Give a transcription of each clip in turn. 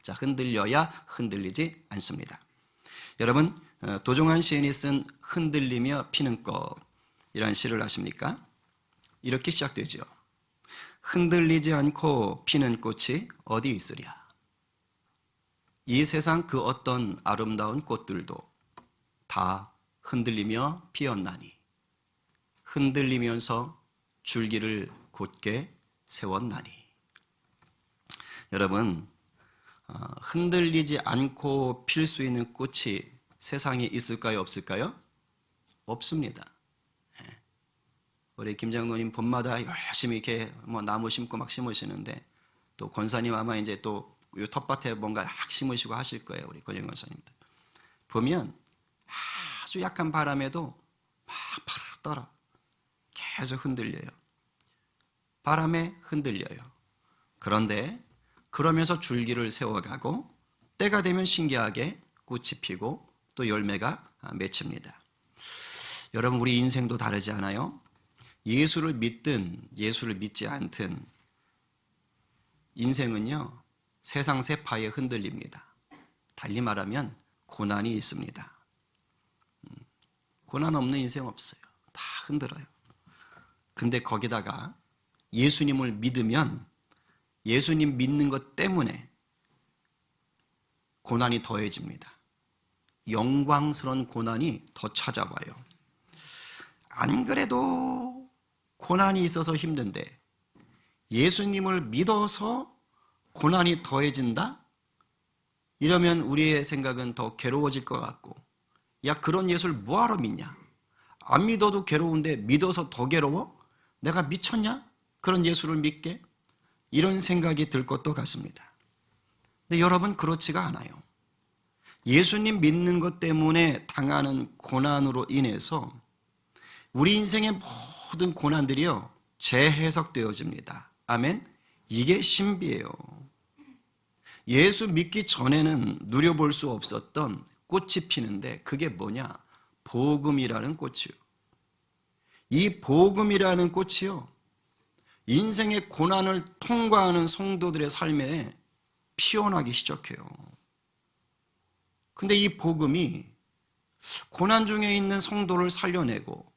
자, 흔들려야 흔들리지 않습니다. 여러분, 도종환 시인이 쓴 흔들리며 피는 꽃이라는 시를 아십니까? 이렇게 시작되죠. 흔들리지 않고 피는 꽃이 어디 있으랴. 이 세상 그 어떤 아름다운 꽃들도 다 흔들리며 피었나니 흔들리면서 줄기를 곧게 세웠나니. 여러분, 흔들리지 않고 필 수 있는 꽃이 세상에 있을까요? 없을까요? 없습니다. 우리 김장로님 봄마다 열심히 이렇게 나무 심고 막 심으시는데, 또 권사님 아마 이제 또 텃밭에 뭔가 막 심으시고 하실 거예요. 우리 권영 권사님들 보면 아주 약한 바람에도 막 파르르 떨어 계속 흔들려요. 바람에 흔들려요. 그런데 그러면서 줄기를 세워가고 때가 되면 신기하게 꽃이 피고 또 열매가 맺힙니다. 여러분, 우리 인생도 다르지 않아요? 예수를 믿든 예수를 믿지 않든 인생은요, 세상 세파에 흔들립니다. 달리 말하면 고난이 있습니다. 고난 없는 인생 없어요. 다 흔들어요. 근데 거기다가 예수님을 믿으면 예수님 믿는 것 때문에 고난이 더해집니다. 영광스러운 고난이 더 찾아와요. 안 그래도 고난이 있어서 힘든데 예수님을 믿어서 고난이 더해진다? 이러면 우리의 생각은 더 괴로워질 것 같고, 야, 그런 예수를 뭐하러 믿냐? 안 믿어도 괴로운데 믿어서 더 괴로워? 내가 미쳤냐? 그런 예수를 믿게? 이런 생각이 들 것도 같습니다. 근데 여러분, 그렇지가 않아요. 예수님 믿는 것 때문에 당하는 고난으로 인해서 우리 인생의 모든 고난들이요, 재해석되어집니다. 아멘? 이게 신비예요. 예수 믿기 전에는 누려볼 수 없었던 꽃이 피는데 그게 뭐냐? 복음이라는 꽃이요. 이 복음이라는 꽃이요, 인생의 고난을 통과하는 성도들의 삶에 피어나기 시작해요. 근데 이 복음이 고난 중에 있는 성도를 살려내고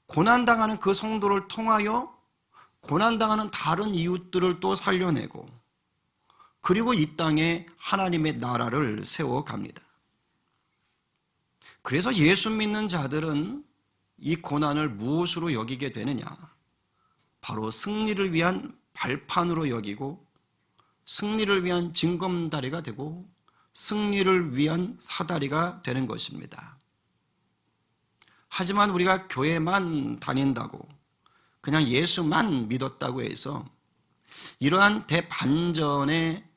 고난당하는 그 성도를 통하여 고난당하는 다른 이웃들을 또 살려내고, 그리고 이 땅에 하나님의 나라를 세워갑니다. 그래서 예수 믿는 자들은 이 고난을 무엇으로 여기게 되느냐? 바로 승리를 위한 발판으로 여기고, 승리를 위한 징검다리가 되고, 승리를 위한 사다리가 되는 것입니다. 하지만 우리가 교회만 다닌다고, 그냥 예수만 믿었다고 해서 이러한 대반전의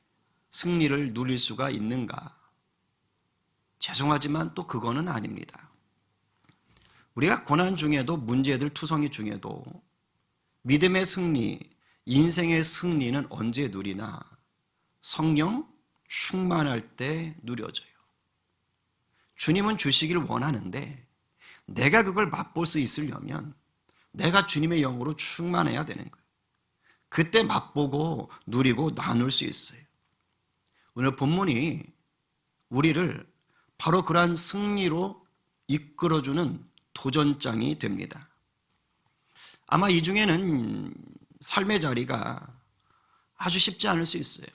승리를 누릴 수가 있는가? 죄송하지만 또 그거는 아닙니다. 우리가 고난 중에도, 문제들 투성이 중에도 믿음의 승리, 인생의 승리는 언제 누리나? 성령 충만할 때 누려져요. 주님은 주시길 원하는데 내가 그걸 맛볼 수 있으려면 내가 주님의 영으로 충만해야 되는 거예요. 그때 맛보고 누리고 나눌 수 있어요. 오늘 본문이 우리를 바로 그러한 승리로 이끌어주는 도전장이 됩니다. 아마 이 중에는 삶의 자리가 아주 쉽지 않을 수 있어요.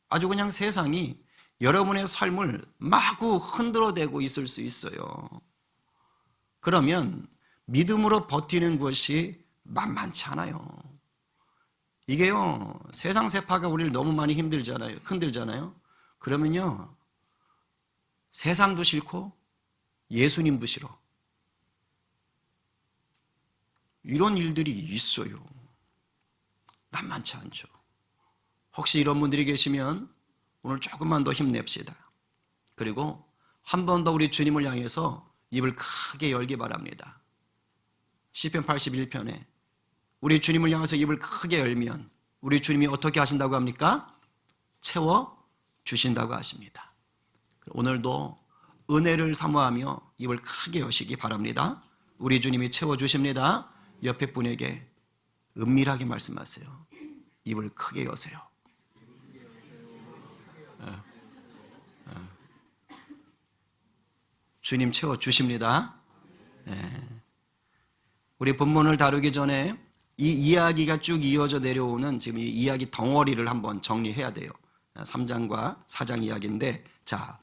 아주 그냥 세상이 여러분의 삶을 마구 흔들어대고 있을 수 있어요. 그러면 믿음으로 버티는 것이 만만치 않아요. 이게요, 세상 세파가 우리를 너무 많이 흔들잖아요. 그러면요, 세상도 싫고 예수님도 싫어. 이런 일들이 있어요. 만만치 않죠. 혹시 이런 분들이 계시면 오늘 조금만 더 힘냅시다. 그리고 한 번 더 우리 주님을 향해서 입을 크게 열기 바랍니다. 시편 81편에 우리 주님을 향해서 입을 크게 열면 우리 주님이 어떻게 하신다고 합니까? 채워주신다고 하십니다. 오늘도 은혜를 사모하며 입을 크게 여시기 바랍니다. 우리 주님이 채워주십니다. 옆에 분에게 은밀하게 말씀하세요. 입을 크게 여세요. 주님 채워주십니다. 예. 우리 본문을 다루기 전에 이 이야기가 쭉 이어져 내려오는 지금 이 이야기 덩어리를 한번 정리해야 돼요. 3장과 4장 이야기인데, 자,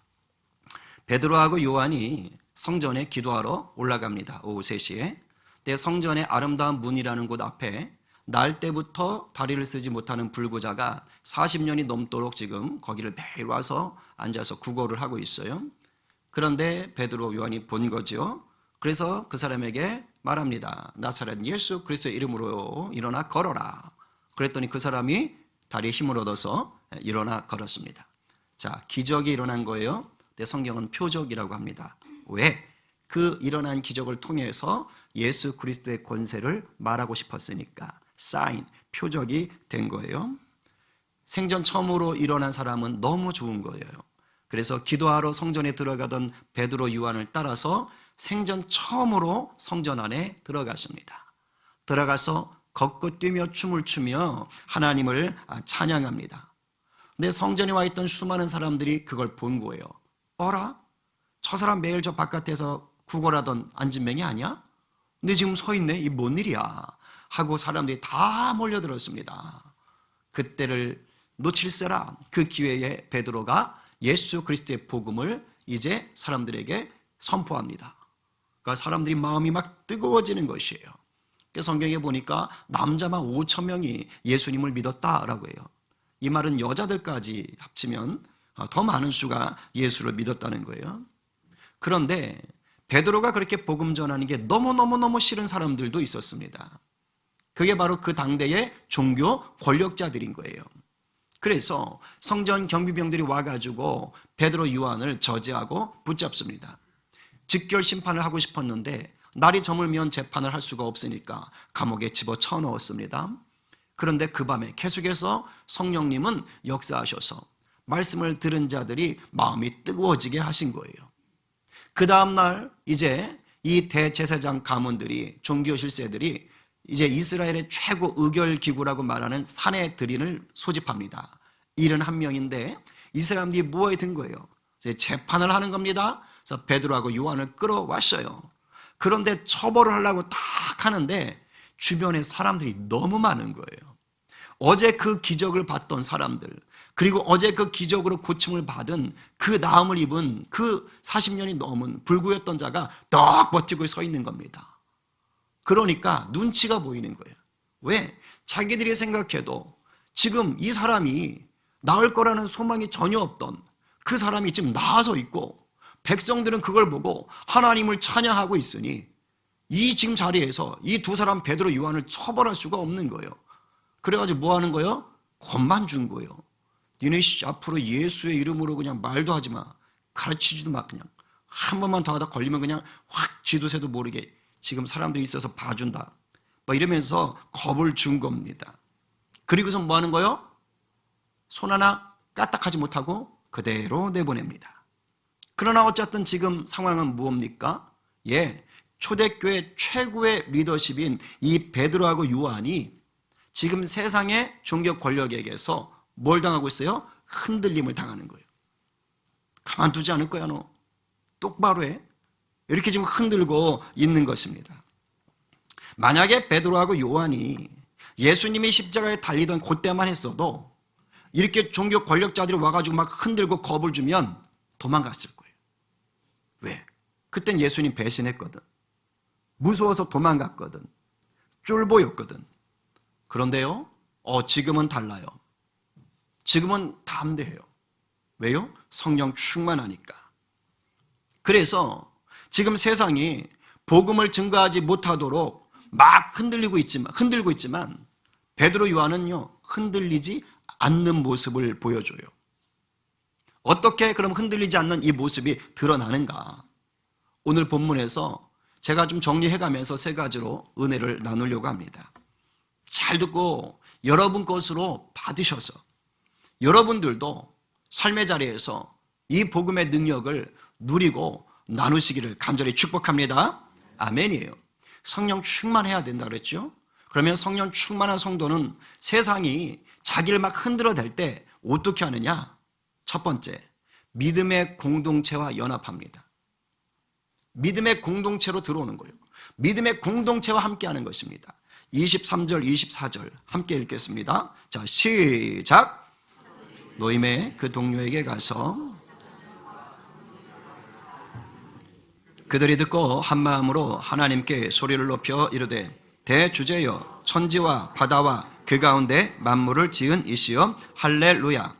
베드로하고 요한이 성전에 기도하러 올라갑니다. 오후 3시에. 근데 성전의 아름다운 문이라는 곳 앞에 날 때부터 다리를 쓰지 못하는 불구자가 40년이 넘도록 지금 거기를 매일 와서 앉아서 구걸을 하고 있어요. 그런데 베드로 요한이 본 거죠. 그래서 그 사람에게 말합니다. 나사렛 예수 그리스도의 이름으로 일어나 걸어라. 그랬더니 그 사람이 다리에 힘을 얻어서 일어나 걸었습니다. 자, 기적이 일어난 거예요. 근데 성경은 표적이라고 합니다. 왜? 그 일어난 기적을 통해서 예수 그리스도의 권세를 말하고 싶었으니까 사인, 표적이 된 거예요. 생전 처음으로 일어난 사람은 너무 좋은 거예요. 그래서 기도하러 성전에 들어가던 베드로 요한을 따라서 생전 처음으로 성전 안에 들어갔습니다. 들어가서 걷고 뛰며 춤을 추며 하나님을 찬양합니다. 근데 성전에 와 있던 수많은 사람들이 그걸 본 거예요. 어라? 저 사람 매일 저 바깥에서 구걸하던 안진뱅이 아니야? 근데 지금 서 있네? 이 뭔 일이야? 하고 사람들이 다 몰려들었습니다. 그때를 놓칠세라. 그 기회에 베드로가 예수 그리스도의 복음을 이제 사람들에게 선포합니다. 그러니까 사람들이 마음이 막 뜨거워지는 것이에요. 성경에 보니까 남자만 5천 명이 예수님을 믿었다라고 해요. 이 말은 여자들까지 합치면 더 많은 수가 예수를 믿었다는 거예요. 그런데 베드로가 그렇게 복음 전하는 게 너무너무 싫은 사람들도 있었습니다. 그게 바로 그 당대의 종교 권력자들인 거예요. 그래서 성전 경비병들이 와가지고 베드로 요한을 저지하고 붙잡습니다. 직결 심판을 하고 싶었는데 날이 저물면 재판을 할 수가 없으니까 감옥에 집어쳐 넣었습니다. 그런데 그 밤에 계속해서 성령님은 역사하셔서 말씀을 들은 자들이 마음이 뜨거워지게 하신 거예요. 그 다음날 이제 이 대제사장 가문들이, 종교 실세들이 이제 이스라엘의 최고 의결기구라고 말하는 산헤드린을 소집합니다. 71명인데 이 사람들이 뭐에 든 거예요? 이제 재판을 하는 겁니다. 그래서 베드로하고 요한을 끌어왔어요. 그런데 처벌을 하려고 딱 하는데 주변에 사람들이 너무 많은 거예요. 어제 그 기적을 봤던 사람들, 그리고 어제 그 기적으로 고침을 받은 그 나음을 입은 그 40년이 넘은 불구였던 자가 떡 버티고 서 있는 겁니다. 그러니까 눈치가 보이는 거예요. 왜? 자기들이 생각해도 지금 이 사람이 나을 거라는 소망이 전혀 없던 그 사람이 지금 나아서 있고 백성들은 그걸 보고 하나님을 찬양하고 있으니 이 지금 자리에서 이 두 사람 베드로 요한을 처벌할 수가 없는 거예요. 그래가지고 뭐 하는 거예요? 겁만 준 거예요. 니네 앞으로 예수의 이름으로 그냥 말도 하지 마. 가르치지도 마. 그냥 한 번만 더 하다 걸리면 그냥 확 쥐도새도 모르게 지금 사람들이 있어서 봐준다. 뭐 이러면서 겁을 준 겁니다. 그리고서 뭐 하는 거예요? 손 하나 까딱하지 못하고 그대로 내보냅니다. 그러나 어쨌든 지금 상황은 무엇입니까? 초대교회 최고의 리더십인 이 베드로하고 요한이 지금 세상의 종교 권력에게서 뭘 당하고 있어요? 흔들림을 당하는 거예요. 가만두지 않을 거야 너. 똑바로 해. 이렇게 지금 흔들고 있는 것입니다. 만약에 베드로하고 요한이 예수님이 십자가에 달리던 그때만 했어도 이렇게 종교 권력자들이 와가지고 막 흔들고 겁을 주면 도망갔을 거예요. 왜? 그땐 예수님 배신했거든. 무서워서 도망갔거든. 쫄보였거든. 그런데요, 지금은 달라요. 지금은 담대해요. 왜요? 성령 충만하니까. 그래서 지금 세상이 복음을 증거하지 못하도록 막 흔들고 있지만 베드로 요한은요, 흔들리지 않는 모습을 보여줘요. 어떻게 그럼 흔들리지 않는 이 모습이 드러나는가? 오늘 본문에서 제가 좀 정리해가면서 세 가지로 은혜를 나누려고 합니다. 잘 듣고 여러분 것으로 받으셔서 여러분들도 삶의 자리에서 이 복음의 능력을 누리고 나누시기를 간절히 축복합니다. 아멘이에요. 성령 충만해야 된다 그랬죠? 그러면 성령 충만한 성도는 세상이 자기를 막 흔들어댈 때 어떻게 하느냐? 첫 번째, 믿음의 공동체와 연합합니다. 믿음의 공동체로 들어오는 거예요. 믿음의 공동체와 함께하는 것입니다. 23절, 24절 함께 읽겠습니다. 자, 시작. 노임의 그 동료에게 가서 그들이 듣고 한 마음으로 하나님께 소리를 높여 이르되 대주제여 천지와 바다와 그 가운데 만물을 지은 이시여 할렐루야.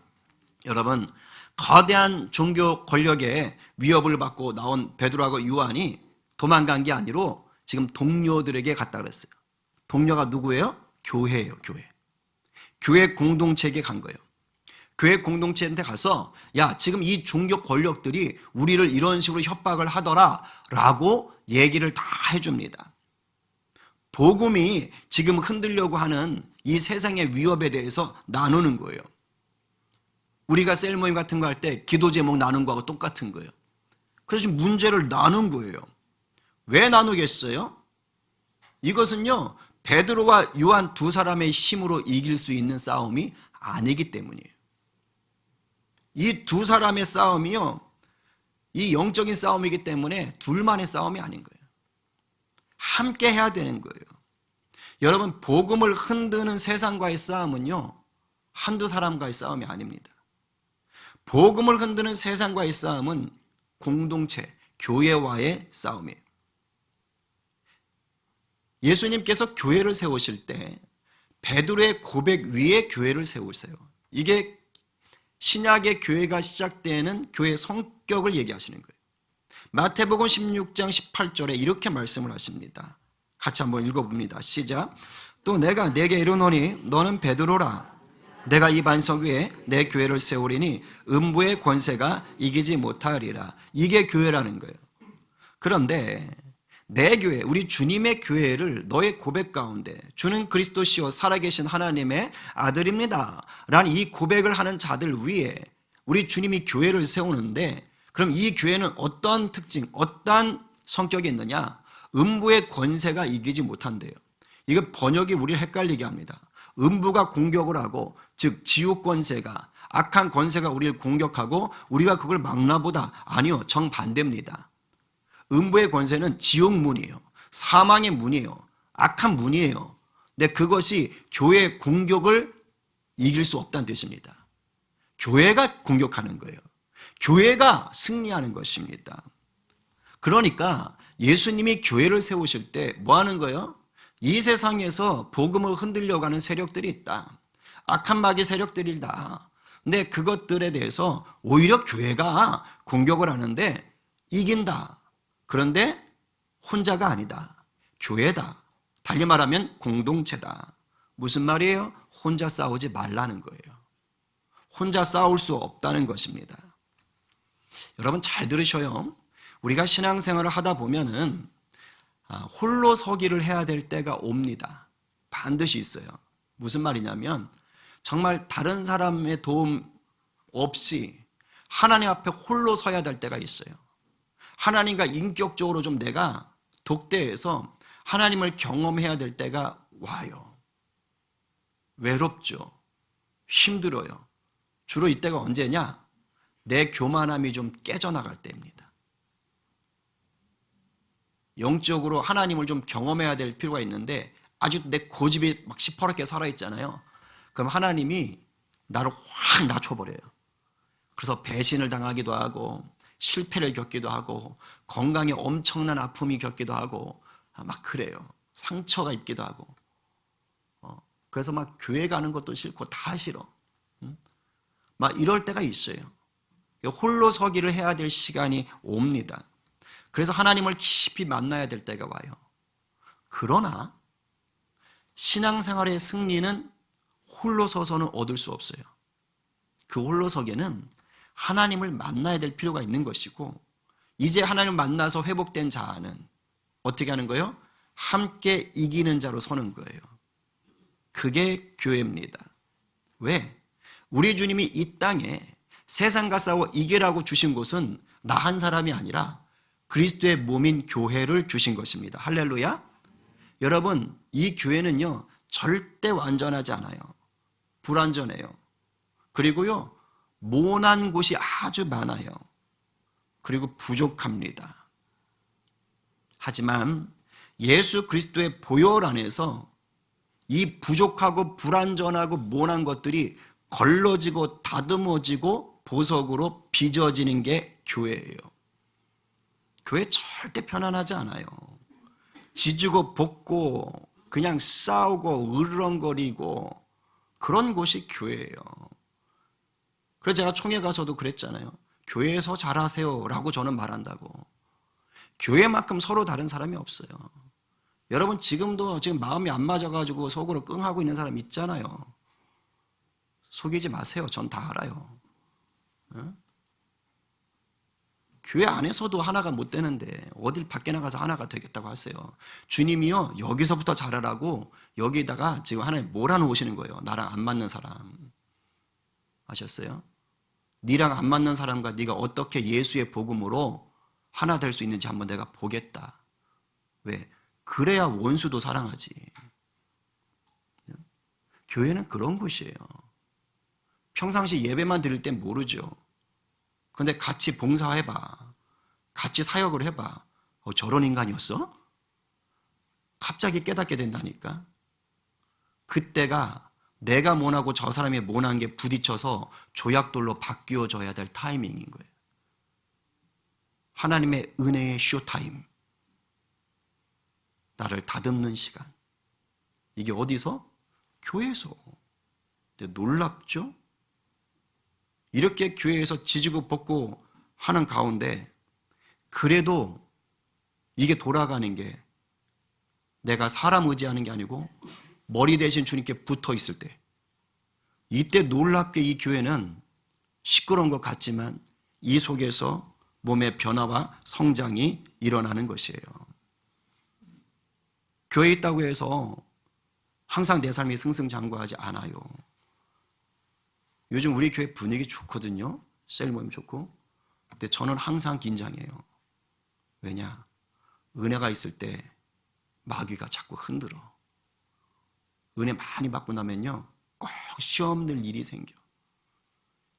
여러분, 거대한 종교 권력의 위협을 받고 나온 베드로하고 요한이 도망간 게 아니로 지금 동료들에게 갔다 그랬어요. 동료가 누구예요? 교회예요. 교회 공동체에게 간 거예요. 교회 공동체한테 가서 야, 지금 이 종교 권력들이 우리를 이런 식으로 협박을 하더라 라고 얘기를 다 해줍니다. 복음이 지금 흔들려고 하는 이 세상의 위협에 대해서 나누는 거예요. 우리가 셀 모임 같은 거 할 때 기도 제목 나눈 거하고 똑같은 거예요. 그래서 지금 문제를 나눈 거예요. 왜 나누겠어요? 이것은요, 베드로와 요한 두 사람의 힘으로 이길 수 있는 싸움이 아니기 때문이에요. 이 두 사람의 싸움이요, 이 영적인 싸움이기 때문에 둘만의 싸움이 아닌 거예요. 함께 해야 되는 거예요. 여러분, 복음을 흔드는 세상과의 싸움은요, 한두 사람과의 싸움이 아닙니다. 복음을 흔드는 세상과의 싸움은 공동체, 교회와의 싸움이에요. 예수님께서 교회를 세우실 때 베드로의 고백 위에 교회를 세우세요. 이게 신약의 교회가 시작되는 교회의 성격을 얘기하시는 거예요. 마태복음 16장 18절에 이렇게 말씀을 하십니다. 같이 한번 읽어봅니다. 시작. 또 내가 네게 이르노니 너는 베드로라. 내가 이 반석 위에 내 교회를 세우리니 음부의 권세가 이기지 못하리라. 이게 교회라는 거예요. 그런데 내 교회, 우리 주님의 교회를 너의 고백 가운데 주는 그리스도시요 살아계신 하나님의 아들입니다 라는 이 고백을 하는 자들 위에 우리 주님이 교회를 세우는데, 그럼 이 교회는 어떠한 특징, 어떠한 성격이 있느냐? 음부의 권세가 이기지 못한대요. 이거 번역이 우리를 헷갈리게 합니다. 음부가 공격을 하고, 즉 지옥 권세가, 악한 권세가 우리를 공격하고 우리가 그걸 막나 보다. 아니요, 정반대입니다. 음부의 권세는 지옥 문이에요. 사망의 문이에요. 악한 문이에요. 근데 그것이 교회의 공격을 이길 수 없다는 뜻입니다. 교회가 공격하는 거예요. 교회가 승리하는 것입니다. 그러니까 예수님이 교회를 세우실 때 뭐 하는 거예요? 이 세상에서 복음을 흔들려고 하는 세력들이 있다. 악한 마귀 세력들이다. 근데 그것들에 대해서 오히려 교회가 공격을 하는데 이긴다. 그런데 혼자가 아니다. 교회다. 달리 말하면 공동체다. 무슨 말이에요? 혼자 싸우지 말라는 거예요. 혼자 싸울 수 없다는 것입니다. 여러분 잘 들으셔요. 우리가 신앙생활을 하다 보면은 홀로 서기를 해야 될 때가 옵니다. 반드시 있어요. 무슨 말이냐면 정말 다른 사람의 도움 없이 하나님 앞에 홀로 서야 될 때가 있어요. 하나님과 인격적으로 좀 내가 독대해서 하나님을 경험해야 될 때가 와요. 외롭죠. 힘들어요. 주로 이때가 언제냐? 내 교만함이 좀 깨져나갈 때입니다. 영적으로 하나님을 좀 경험해야 될 필요가 있는데 아직 내 고집이 막 시퍼렇게 살아있잖아요. 그럼 하나님이 나를 확 낮춰버려요. 그래서 배신을 당하기도 하고 실패를 겪기도 하고 건강에 엄청난 아픔이 겪기도 하고 막 그래요. 상처가 있기도 하고 그래서 막 교회 가는 것도 싫고 다 싫어. 막 이럴 때가 있어요. 홀로 서기를 해야 될 시간이 옵니다. 그래서 하나님을 깊이 만나야 될 때가 와요. 그러나 신앙생활의 승리는 홀로 서서는 얻을 수 없어요. 그 홀로 서기는 하나님을 만나야 될 필요가 있는 것이고, 이제 하나님을 만나서 회복된 자는 어떻게 하는 거예요? 함께 이기는 자로 서는 거예요. 그게 교회입니다. 왜? 우리 주님이 이 땅에 세상과 싸워 이기라고 주신 것은 나 한 사람이 아니라 그리스도의 몸인 교회를 주신 것입니다. 할렐루야. 여러분, 이 교회는요 절대 완전하지 않아요. 불완전해요. 그리고요 모난 곳이 아주 많아요. 그리고 부족합니다. 하지만 예수 그리스도의 보혈 안에서 이 부족하고 불완전하고 모난 것들이 걸러지고 다듬어지고 보석으로 빚어지는 게 교회예요. 교회 절대 편안하지 않아요. 지지고 볶고 그냥 싸우고 으르렁거리고 그런 곳이 교회예요. 그래서 제가 총회 가서도 그랬잖아요. 교회에서 잘하세요 라고 저는 말한다고. 교회만큼 서로 다른 사람이 없어요. 여러분 지금도 지금 마음이 안 맞아가지고 속으로 끙하고 있는 사람 있잖아요. 속이지 마세요. 전 다 알아요. 응? 교회 안에서도 하나가 못 되는데 어딜 밖에 나가서 하나가 되겠다고 하세요. 주님이요 여기서부터 잘하라고 여기다가 지금 하나님 몰아놓으시는 거예요. 나랑 안 맞는 사람. 아셨어요? 네랑 안 맞는 사람과 네가 어떻게 예수의 복음으로 하나 될 수 있는지 한번 내가 보겠다. 왜? 그래야 원수도 사랑하지. 교회는 그런 곳이에요. 평상시 예배만 드릴 땐 모르죠. 그런데 같이 봉사해봐. 같이 사역을 해봐. 저런 인간이었어? 갑자기 깨닫게 된다니까. 그때가 내가 모나고 저 사람이 모난 게 부딪혀서 조약돌로 바뀌어져야 될 타이밍인 거예요. 하나님의 은혜의 쇼타임. 나를 다듬는 시간. 이게 어디서? 교회에서. 근데 놀랍죠? 이렇게 교회에서 지지고 볶고 하는 가운데 그래도 이게 돌아가는 게 내가 사람 의지하는 게 아니고 머리 대신 주님께 붙어 있을 때 이때 놀랍게 이 교회는 시끄러운 것 같지만 이 속에서 몸의 변화와 성장이 일어나는 것이에요. 교회에 있다고 해서 항상 내 삶이 승승장구하지 않아요. 요즘 우리 교회 분위기 좋거든요. 셀 모임 좋고. 근데 저는 항상 긴장해요. 왜냐? 은혜가 있을 때 마귀가 자꾸 흔들어. 은혜 많이 받고 나면요. 꼭 시험 낼 일이 생겨.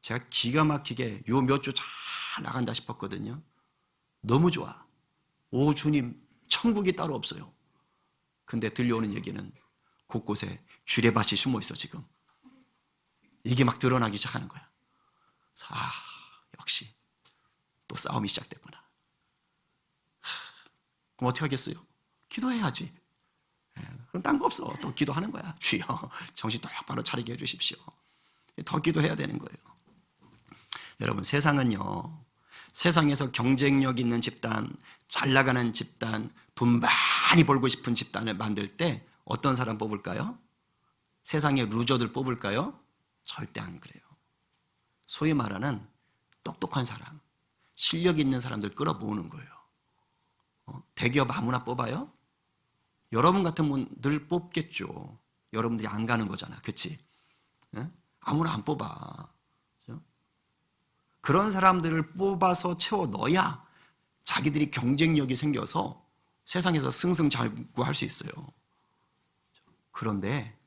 제가 기가 막히게 요 몇 주 잘 나간다 싶었거든요. 너무 좋아. 오 주님 천국이 따로 없어요. 근데 들려오는 얘기는 곳곳에 주례밭이 숨어 있어 지금. 이게 막 드러나기 시작하는 거야. 역시 또 싸움이 시작됐구나. 그럼 어떻게 하겠어요? 기도해야지. 그럼 딴 거 없어. 또 기도하는 거야. 주여 정신 똑바로 차리게 해주십시오. 더 기도해야 되는 거예요. 여러분 세상은요. 세상에서 경쟁력 있는 집단, 잘 나가는 집단, 돈 많이 벌고 싶은 집단을 만들 때 어떤 사람 뽑을까요? 세상의 루저들 뽑을까요? 절대 안 그래요. 소위 말하는 똑똑한 사람, 실력 있는 사람들 끌어모으는 거예요. 대기업 아무나 뽑아요? 여러분 같은 분들 뽑겠죠. 여러분들이 안 가는 거잖아. 그치? 아무나 안 뽑아. 그런 사람들을 뽑아서 채워 넣어야 자기들이 경쟁력이 생겨서 세상에서 승승장구할 수 있어요. 그런데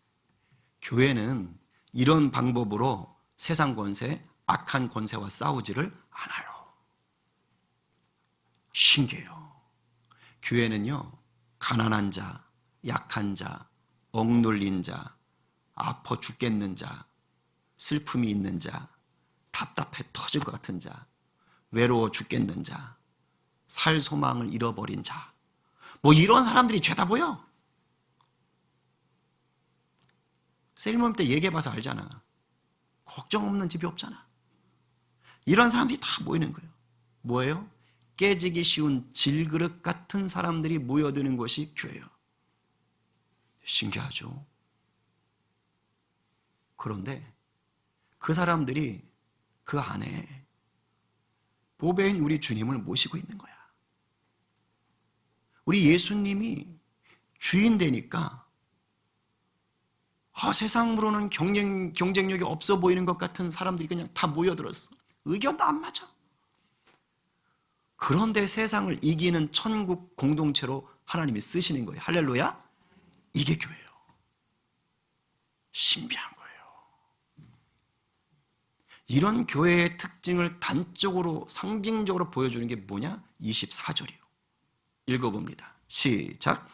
교회는 이런 방법으로 세상 권세, 악한 권세와 싸우지를 않아요. 신기해요. 교회는요, 가난한 자, 약한 자, 억눌린 자, 아파 죽겠는 자, 슬픔이 있는 자, 답답해 터질 것 같은 자, 외로워 죽겠는 자, 살 소망을 잃어버린 자, 뭐 이런 사람들이 죄다 보여. 셀모임 때 얘기해봐서 알잖아. 걱정 없는 집이 없잖아. 이런 사람들이 다 모이는 거예요. 뭐예요? 깨지기 쉬운 질그릇 같은 사람들이 모여드는 것이 교회예요. 신기하죠? 그런데 그 사람들이 그 안에 보배인 우리 주님을 모시고 있는 거야. 우리 예수님이 주인 되니까 세상으로는 경쟁력이 없어 보이는 것 같은 사람들이 그냥 다 모여들었어. 의견도 안 맞아. 그런데 세상을 이기는 천국 공동체로 하나님이 쓰시는 거예요. 할렐루야. 이게 교회예요. 신비한 거예요. 이런 교회의 특징을 단적으로 상징적으로 보여주는 게 뭐냐? 24절이에요. 읽어봅니다. 시작.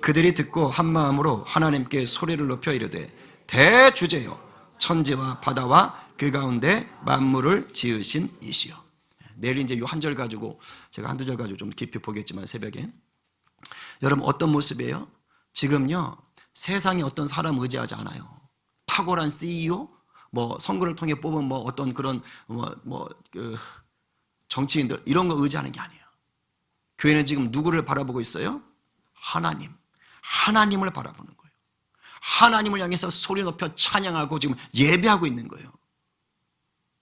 그들이 듣고 한 마음으로 하나님께 소리를 높여 이르되 대주제여 천지와 바다와 그 가운데 만물을 지으신 이시여. 내일 이제 이 한 절 가지고 제가 한두 절 가지고 좀 깊이 보겠지만 새벽에 여러분 어떤 모습이에요? 지금요 세상에 어떤 사람 의지하지 않아요. 탁월한 CEO, 뭐 선거를 통해 뽑은 뭐 어떤 그런 그 정치인들 이런 거 의지하는 게 아니에요. 교회는 지금 누구를 바라보고 있어요? 하나님을 바라보는 거예요. 하나님을 향해서 소리 높여 찬양하고 지금 예배하고 있는 거예요.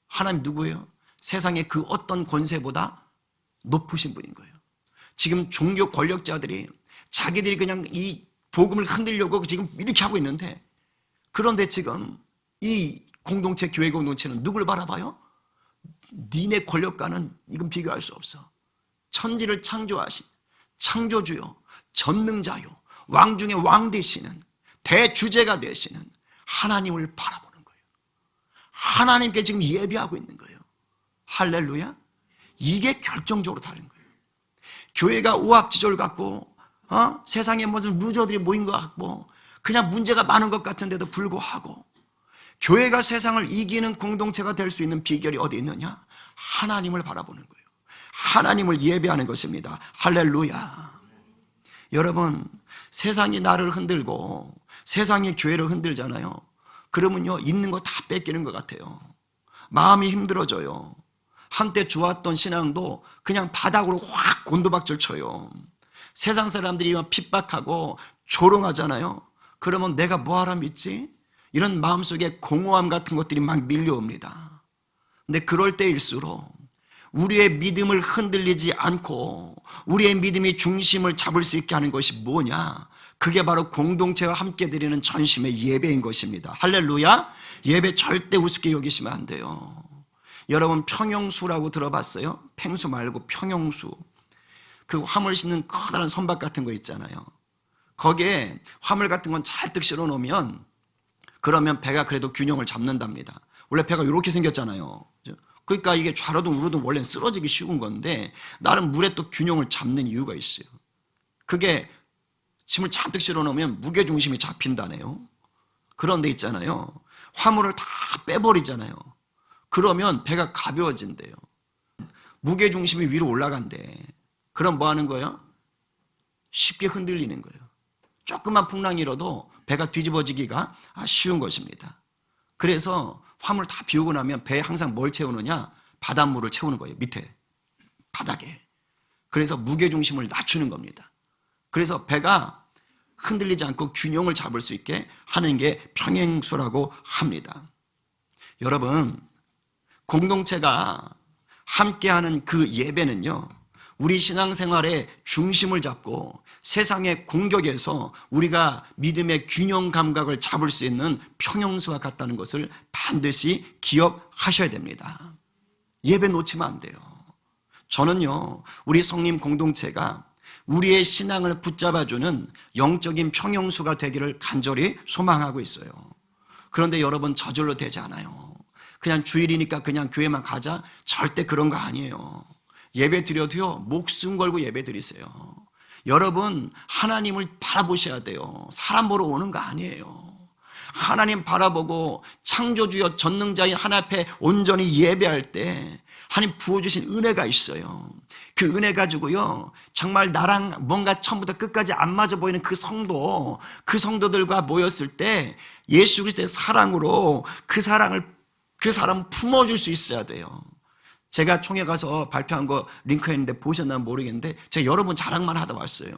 하나님 누구예요? 세상의 그 어떤 권세보다 높으신 분인 거예요. 지금 종교 권력자들이 자기들이 그냥 이 복음을 흔들려고 지금 이렇게 하고 있는데, 그런데 지금 이 공동체, 교회 공동체는 누굴 바라봐요? 니네 권력과는 이건 비교할 수 없어. 천지를 창조하신 창조주요, 전능자요, 왕 중에 왕 되시는 대주제가 되시는 하나님을 바라보는 거예요. 하나님께 지금 예배하고 있는 거예요. 할렐루야. 이게 결정적으로 다른 거예요. 교회가 오합지졸 같고 세상에 무슨 루저들이 모인 것 같고 그냥 문제가 많은 것 같은데도 불구하고 교회가 세상을 이기는 공동체가 될 수 있는 비결이 어디 있느냐? 하나님을 바라보는 거예요. 하나님을 예배하는 것입니다. 할렐루야. 여러분, 세상이 나를 흔들고 세상이 교회를 흔들잖아요. 그러면요 있는 거 다 뺏기는 것 같아요. 마음이 힘들어져요. 한때 좋았던 신앙도 그냥 바닥으로 확 곤두박질 쳐요. 세상 사람들이 핍박하고 조롱하잖아요. 그러면 내가 뭐하라 믿지? 이런 마음속에 공허함 같은 것들이 막 밀려옵니다. 근데 그럴 때일수록 우리의 믿음을 흔들리지 않고 우리의 믿음이 중심을 잡을 수 있게 하는 것이 뭐냐? 그게 바로 공동체와 함께 드리는 전심의 예배인 것입니다. 할렐루야. 예배 절대 우습게 여기시면 안 돼요. 여러분 평영수라고 들어봤어요? 팽수 말고 평영수. 그 화물 싣는 커다란 선박 같은 거 있잖아요. 거기에 화물 같은 건 잘뜩 실어 놓으면 그러면 배가 그래도 균형을 잡는답니다. 원래 배가 이렇게 생겼잖아요. 그러니까 이게 좌로든 우로든 원래는 쓰러지기 쉬운 건데 나름 물에 또 균형을 잡는 이유가 있어요. 그게 짐을 잔뜩 실어 놓으면 무게중심이 잡힌다네요. 그런데 있잖아요. 화물을 다 빼버리잖아요. 그러면 배가 가벼워진대요. 무게중심이 위로 올라간대. 그럼 뭐 하는 거예요? 쉽게 흔들리는 거예요. 조금만 풍랑이 일어도 배가 뒤집어지기가 쉬운 것입니다. 그래서 화물 다 비우고 나면 배에 항상 뭘 채우느냐? 바닷물을 채우는 거예요. 밑에 바닥에. 그래서 무게중심을 낮추는 겁니다. 그래서 배가 흔들리지 않고 균형을 잡을 수 있게 하는 게 평행수라고 합니다. 여러분, 공동체가 함께하는 그 예배는요, 우리 신앙생활의 중심을 잡고 세상의 공격에서 우리가 믿음의 균형 감각을 잡을 수 있는 평형수와 같다는 것을 반드시 기억하셔야 됩니다. 예배 놓치면 안 돼요. 저는요, 우리 성림 공동체가 우리의 신앙을 붙잡아주는 영적인 평형수가 되기를 간절히 소망하고 있어요. 그런데 여러분 저절로 되지 않아요. 그냥 주일이니까 그냥 교회만 가자? 절대 그런 거 아니에요. 예배 드려도요 목숨 걸고 예배 드리세요. 여러분 하나님을 바라보셔야 돼요. 사람 보러 오는 거 아니에요. 하나님 바라보고 창조주여 전능자인 하나님 앞에 온전히 예배할 때 하나님 부어주신 은혜가 있어요. 그 은혜 가지고요 정말 나랑 뭔가 처음부터 끝까지 안 맞아 보이는 그 성도들과 모였을 때 예수 그리스도의 사랑으로 그 사람을 품어줄 수 있어야 돼요. 제가 총회 가서 발표한 거 링크했는데 보셨나 모르겠는데 제가 여러분 자랑만 하다 왔어요.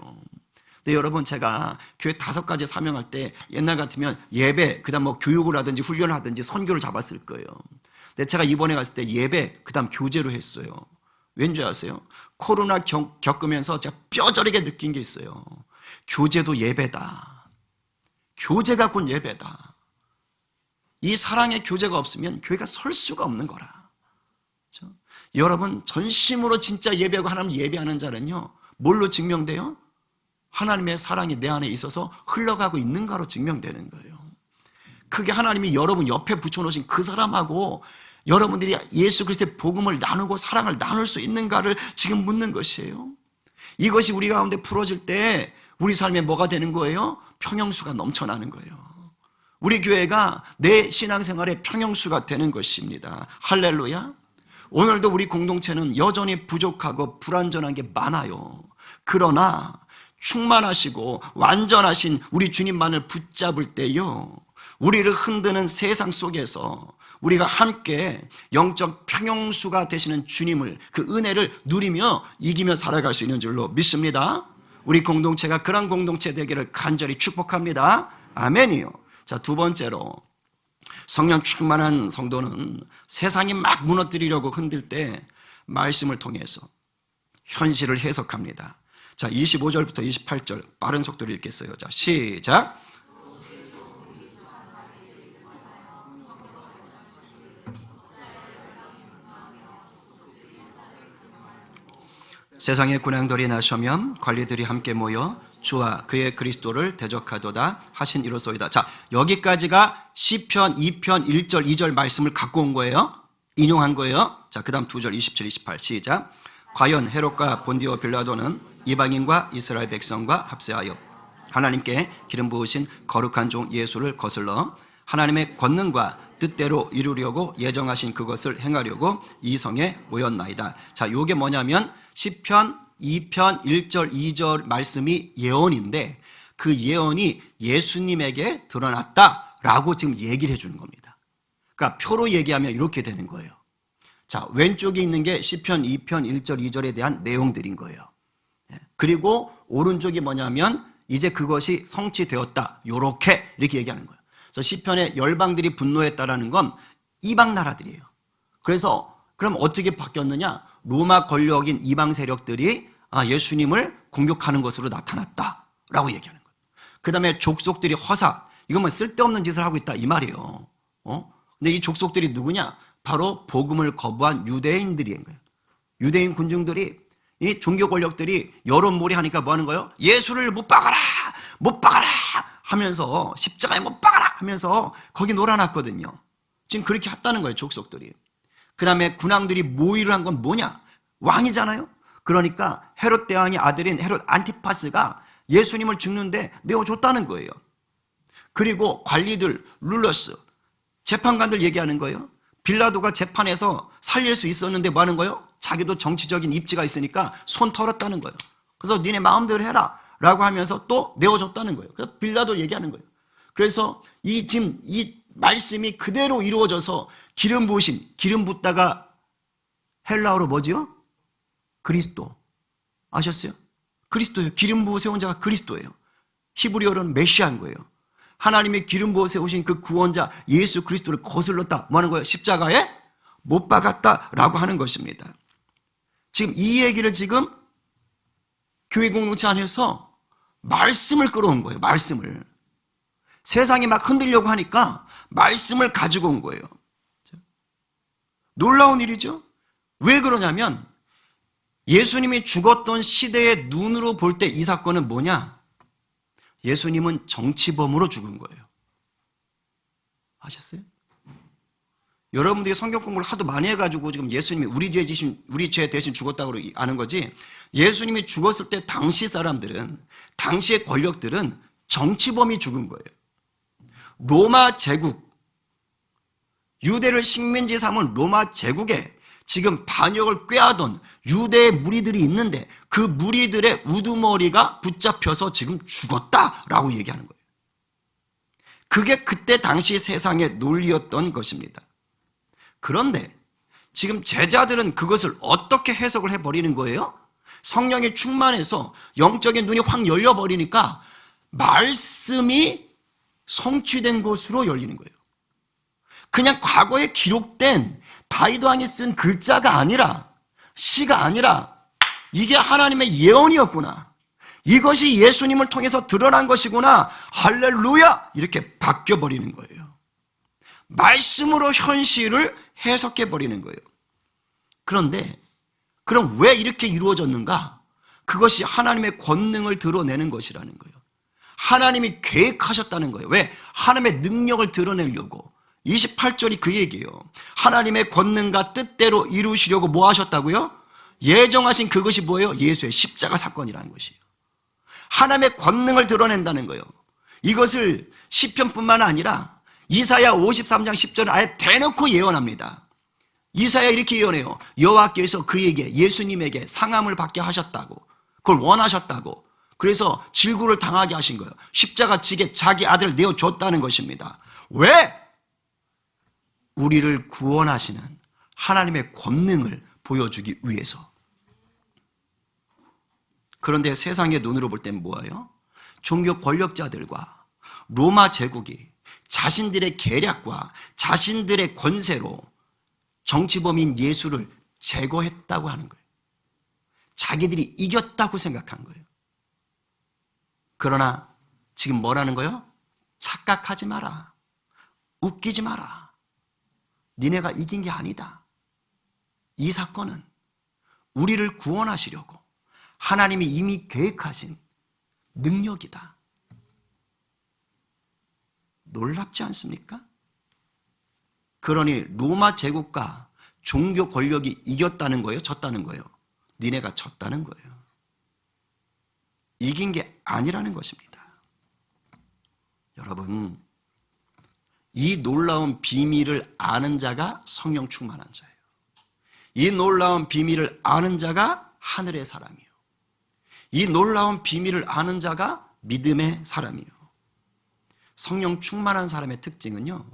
근데 여러분 제가 교회 5가지 사명할 때 옛날 같으면 예배, 그다음 뭐 교육을 하든지 훈련을 하든지 선교를 잡았을 거예요. 근데 제가 이번에 갔을 때 예배, 그다음 교제로 했어요. 왠지 아세요? 코로나 겪으면서 제가 뼈저리게 느낀 게 있어요. 교제도 예배다. 교제가 곧 예배다. 이 사랑의 교제가 없으면 교회가 설 수가 없는 거라. 그렇죠? 여러분 전심으로 진짜 예배하고 하나님 예배하는 자는요 뭘로 증명돼요? 하나님의 사랑이 내 안에 있어서 흘러가고 있는가로 증명되는 거예요. 그게 하나님이 여러분 옆에 붙여놓으신 그 사람하고 여러분들이 예수 그리스도의 복음을 나누고 사랑을 나눌 수 있는가를 지금 묻는 것이에요. 이것이 우리 가운데 풀어질 때 우리 삶에 뭐가 되는 거예요? 평형수가 넘쳐나는 거예요. 우리 교회가 내 신앙생활의 평형수가 되는 것입니다. 할렐루야. 오늘도 우리 공동체는 여전히 부족하고 불완전한 게 많아요. 그러나 충만하시고 완전하신 우리 주님만을 붙잡을 때요, 우리를 흔드는 세상 속에서 우리가 함께 영적 평형수가 되시는 주님을, 그 은혜를 누리며 이기며 살아갈 수 있는 줄로 믿습니다. 우리 공동체가 그런 공동체 되기를 간절히 축복합니다. 아멘이요. 자, 두 번째로, 성령 충만한 성도는 세상이 막 무너뜨리려고 흔들 때 말씀을 통해서 현실을 해석합니다. 자, 25절부터 28절 빠른 속도로 읽겠어요. 자, 시작. 세상의 군왕들이 나서면 관리들이 함께 모여 주와 그의 그리스도를 대적하도다 하신 이로소이다. 자, 여기까지가 시편 2편 1절 2절 말씀을 갖고 온 거예요. 인용한 거예요. 자, 그 다음 2절 27, 28 시작. 과연 헤롯과 본디오 빌라도는 이방인과 이스라엘 백성과 합세하여 하나님께 기름 부으신 거룩한 종 예수를 거슬러 하나님의 권능과 뜻대로 이루려고 예정하신 그것을 행하려고 이 성에 모였나이다. 자, 요게 뭐냐면 시편 2편 1절 2절 말씀이 예언인데 그 예언이 예수님에게 드러났다라고 지금 얘기를 해주는 겁니다. 그러니까 표로 얘기하면 이렇게 되는 거예요. 자, 왼쪽에 있는 게 시편 2편 1절 2절에 대한 내용들인 거예요. 그리고 오른쪽이 뭐냐면 이제 그것이 성취되었다, 요렇게 이렇게 얘기하는 거예요. 그래서 시편에 열방들이 분노했다라는 건 이방 나라들이에요. 그래서 그럼 어떻게 바뀌었느냐? 로마 권력인 이방 세력들이 예수님을 공격하는 것으로 나타났다라고 얘기하는 거예요. 그 다음에 족속들이 허사, 이건 뭐 쓸데없는 짓을 하고 있다 이 말이에요. 근데 이 족속들이 누구냐? 바로 복음을 거부한 유대인들인 거예요. 유대인 군중들이, 이 종교 권력들이 여론몰이 하니까 뭐 하는 거예요? 예수를 못 박아라! 못 박아라! 하면서 십자가에 못 박아라! 하면서 거기 놀아놨거든요. 지금 그렇게 했다는 거예요, 족속들이. 그 다음에 군왕들이 모의를 한 건 뭐냐? 왕이잖아요? 그러니까 헤롯 대왕의 아들인 헤롯 안티파스가 예수님을 죽는데 내어줬다는 거예요. 그리고 관리들, 룰러스, 재판관들 얘기하는 거예요. 빌라도가 재판에서 살릴 수 있었는데 뭐 하는 거예요? 자기도 정치적인 입지가 있으니까 손 털었다는 거예요. 그래서 니네 마음대로 해라 라고 하면서 또 내어줬다는 거예요. 그래서 빌라도 얘기하는 거예요. 그래서 지금 이 말씀이 그대로 이루어져서 기름 부으신, 기름 붓다가 헬라어로 뭐지요? 그리스도. 아셨어요? 그리스도예요. 기름 부어 세운 자가 그리스도예요. 히브리어로는 메시아인 거예요. 하나님의 기름 부어 세우신 그 구원자 예수 그리스도를 거슬렀다. 뭐 하는 거예요? 십자가에 못 박았다라고 하는 것입니다. 지금 이 얘기를 지금 교회 공동체 안에서 말씀을 끌어온 거예요. 말씀을. 세상이 막 흔들려고 하니까 말씀을 가지고 온 거예요. 놀라운 일이죠. 왜 그러냐면 예수님이 죽었던 시대의 눈으로 볼 때 이 사건은 뭐냐? 예수님은 정치범으로 죽은 거예요. 아셨어요? 여러분들이 성경 공부를 하도 많이 해가지고 지금 예수님이 우리 죄 대신 죽었다고 아는 거지, 예수님이 죽었을 때 당시 사람들은, 당시의 권력들은 정치범이 죽은 거예요. 로마 제국, 유대를 식민지 삼은 로마 제국에 지금 반역을 꾀하던 유대의 무리들이 있는데 그 무리들의 우두머리가 붙잡혀서 지금 죽었다라고 얘기하는 거예요. 그게 그때 당시 세상의 논리였던 것입니다. 그런데 지금 제자들은 그것을 어떻게 해석을 해버리는 거예요? 성령이 충만해서 영적인 눈이 확 열려버리니까 말씀이 성취된 것으로 열리는 거예요. 그냥 과거에 기록된 다윗 왕이 쓴 글자가 아니라, 시가 아니라 이게 하나님의 예언이었구나, 이것이 예수님을 통해서 드러난 것이구나, 할렐루야, 이렇게 바뀌어버리는 거예요. 말씀으로 현실을 해석해버리는 거예요. 그런데 그럼 왜 이렇게 이루어졌는가? 그것이 하나님의 권능을 드러내는 것이라는 거예요. 하나님이 계획하셨다는 거예요. 왜? 하나님의 능력을 드러내려고. 28절이 그 얘기예요. 하나님의 권능과 뜻대로 이루시려고 뭐 하셨다고요? 예정하신 그것이 뭐예요? 예수의 십자가 사건이라는 것이에요. 하나님의 권능을 드러낸다는 거예요. 이것을 시편뿐만 아니라 이사야 53장 10절을 아예 대놓고 예언합니다. 이사야 이렇게 예언해요. 여호와께서 그에게, 예수님에게 상함을 받게 하셨다고, 그걸 원하셨다고, 그래서 질구를 당하게 하신 거예요. 십자가 지게 자기 아들을 내어줬다는 것입니다. 왜? 우리를 구원하시는 하나님의 권능을 보여주기 위해서. 그런데 세상의 눈으로 볼 땐 뭐예요? 종교 권력자들과 로마 제국이 자신들의 계략과 자신들의 권세로 정치범인 예수를 제거했다고 하는 거예요. 자기들이 이겼다고 생각한 거예요. 그러나 지금 뭐라는 거예요? 착각하지 마라. 웃기지 마라. 니네가 이긴 게 아니다. 이 사건은 우리를 구원하시려고 하나님이 이미 계획하신 능력이다. 놀랍지 않습니까? 그러니 로마 제국과 종교 권력이 이겼다는 거예요? 졌다는 거예요? 니네가 졌다는 거예요. 이긴 게 아니라는 것입니다. 여러분, 이 놀라운 비밀을 아는 자가 성령 충만한 자예요. 이 놀라운 비밀을 아는 자가 하늘의 사람이요. 이 놀라운 비밀을 아는 자가 믿음의 사람이요. 성령 충만한 사람의 특징은요,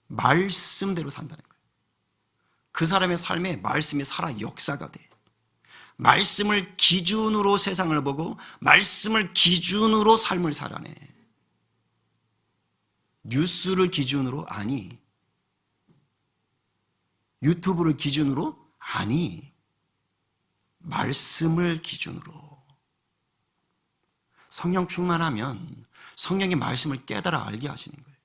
말씀대로 산다는 거예요. 그 사람의 삶에 말씀이 살아 역사가 돼. 말씀을 기준으로 세상을 보고 말씀을 기준으로 삶을 살아내. 뉴스를 기준으로 아니, 유튜브를 기준으로 아니, 말씀을 기준으로. 성령 충만하면 성령의 말씀을 깨달아 알게 하시는 거예요.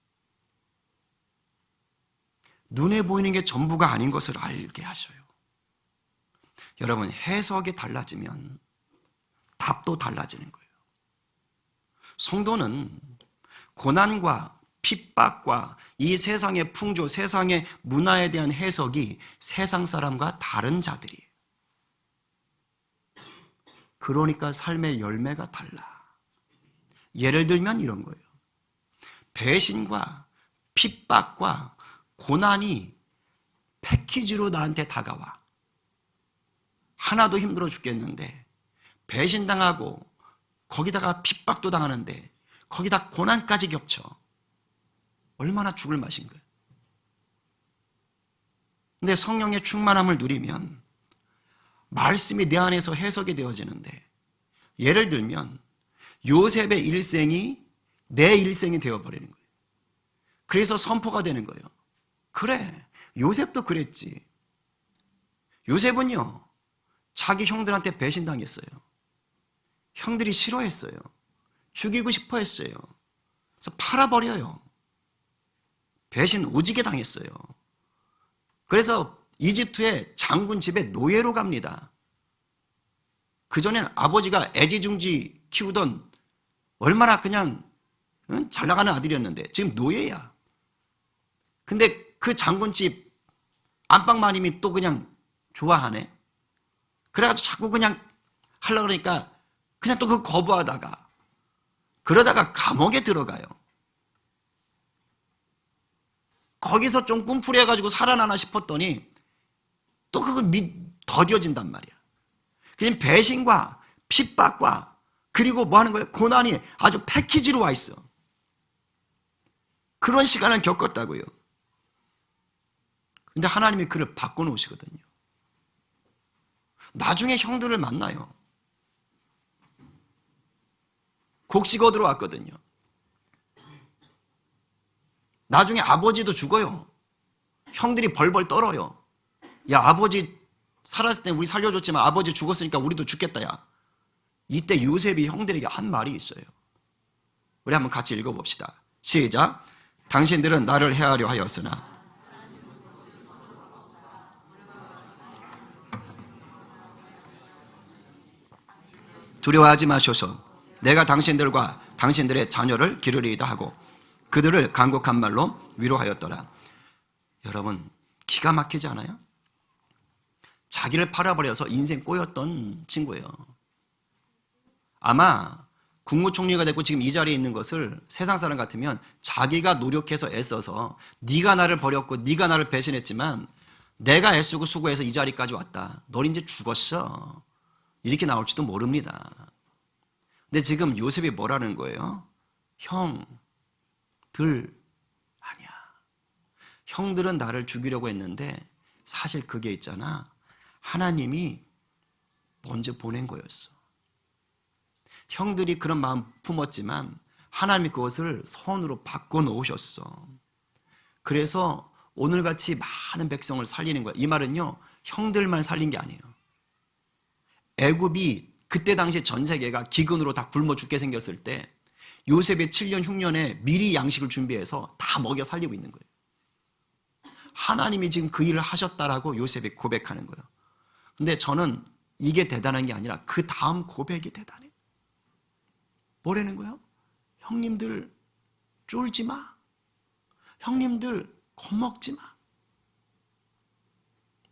눈에 보이는 게 전부가 아닌 것을 알게 하셔요. 여러분, 해석이 달라지면 답도 달라지는 거예요. 성도는 고난과 핍박과 이 세상의 풍조, 세상의 문화에 대한 해석이 세상 사람과 다른 자들이에요. 그러니까 삶의 열매가 달라. 예를 들면 이런 거예요. 배신과 핍박과 고난이 패키지로 나한테 다가와. 하나도 힘들어 죽겠는데 배신당하고 거기다가 핍박도 당하는데 거기다 고난까지 겹쳐. 얼마나 죽을 맛인 거예요. 근데 성령의 충만함을 누리면 말씀이 내 안에서 해석이 되어지는데, 예를 들면 요셉의 일생이 내 일생이 되어버리는 거예요. 그래서 선포가 되는 거예요. 그래, 요셉도 그랬지. 요셉은요, 자기 형들한테 배신당했어요. 형들이 싫어했어요. 죽이고 싶어 했어요. 그래서 팔아버려요. 배신 오지게 당했어요. 그래서 이집트의 장군 집에 노예로 갑니다. 그전엔 아버지가 애지중지 키우던 얼마나 그냥 잘 나가는 아들이었는데 지금 노예야. 근데 그 장군집 안방마님이 또 그냥 좋아하네. 그래가지고 자꾸 그냥 하려고 그러니까 그냥 또 그 거부하다가 그러다가 감옥에 들어가요. 거기서 좀 꿈풀이해가지고 살아나나 싶었더니 또 그걸 더뎌진단 말이야. 그냥 배신과 핍박과 그리고 뭐 하는 거예요? 고난이 아주 패키지로 와 있어. 그런 시간을 겪었다고요. 근데 하나님이 그를 바꿔놓으시거든요. 나중에 형들을 만나요. 곡식 얻으러 왔거든요. 나중에 아버지도 죽어요. 형들이 벌벌 떨어요. 야, 아버지 살았을 때 우리 살려줬지만 아버지 죽었으니까 우리도 죽겠다, 야. 이때 요셉이 형들에게 한 말이 있어요. 우리 한번 같이 읽어봅시다. 시작. 당신들은 나를 해하려 하였으나 두려워하지 마소서. 내가 당신들과 당신들의 자녀를 기르리이다 하고 그들을 간곡한 말로 위로하였더라. 여러분, 기가 막히지 않아요? 자기를 팔아버려서 인생 꼬였던 친구예요. 아마 국무총리가 됐고 지금 이 자리에 있는 것을 세상 사람 같으면 자기가 노력해서 애써서 네가 나를 버렸고 네가 나를 배신했지만 내가 애쓰고 수고해서 이 자리까지 왔다. 넌 이제 죽었어. 이렇게 나올지도 모릅니다. 근데 지금 요셉이 뭐라는 거예요? 형들 아니야. 형들은 나를 죽이려고 했는데 사실 그게 있잖아. 하나님이 먼저 보낸 거였어. 형들이 그런 마음 품었지만 하나님이 그것을 선으로 바꿔놓으셨어. 그래서 오늘같이 많은 백성을 살리는 거야. 이 말은요, 형들만 살린 게 아니에요. 애굽이 그때 당시 전 세계가 기근으로 다 굶어 죽게 생겼을 때 요셉의 7년 흉년에 미리 양식을 준비해서 다 먹여 살리고 있는 거예요. 하나님이 지금 그 일을 하셨다라고 요셉이 고백하는 거예요. 근데 저는 이게 대단한 게 아니라 그 다음 고백이 대단해요. 뭐라는 거예요? 형님들 쫄지 마. 형님들 겁먹지 마.